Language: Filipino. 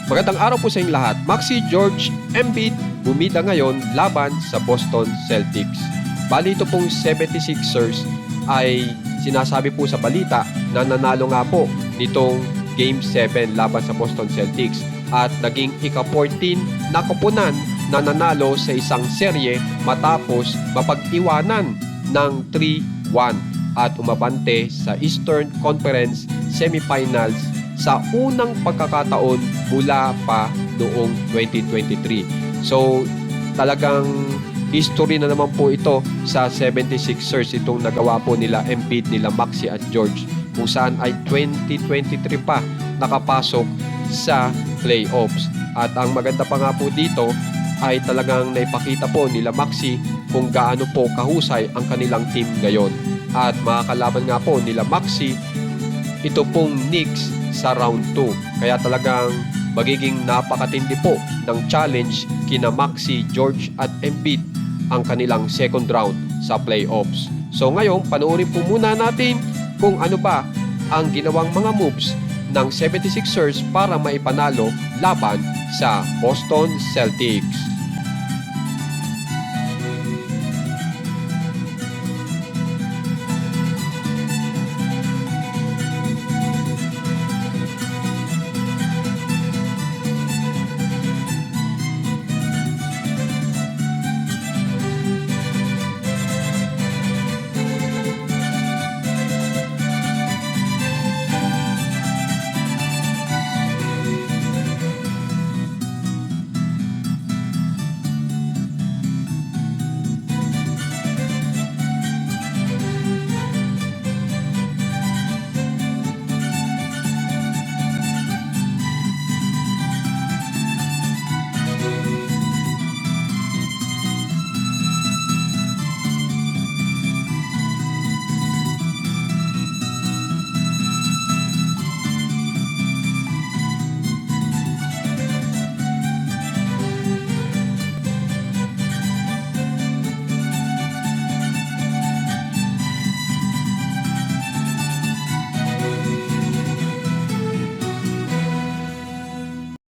Magandang araw po sa inyong lahat. Maxi George Embiid bumida ngayon laban sa Boston Celtics. Bali ito pong 76ers ay sinasabi po sa balita na nanalo nga po nitong Game 7 laban sa Boston Celtics at naging ika-14 na koponan na nanalo sa isang serye matapos mapag-iwanan ng 3-1 at umabante sa Eastern Conference Semifinals sa unang pagkakataon mula pa noong 2023. So talagang history na naman po ito sa 76ers, itong nagawa po nila Embiid, nila Maxi at George, kung saan ay 2023 pa nakapasok sa playoffs. At ang maganda pa nga po dito ay talagang naipakita po nila Maxi kung gaano po kahusay ang kanilang team ngayon. At makakalaban nga po nila Maxi ito pong Knicks sa round 2. Kaya talagang magiging napakatindi po ng challenge kina Maxi, George at Embiid ang kanilang second round sa playoffs. So ngayon, panoorin po muna natin kung ano ba ang ginawang mga moves ng 76ers para maipanalo laban sa Boston Celtics.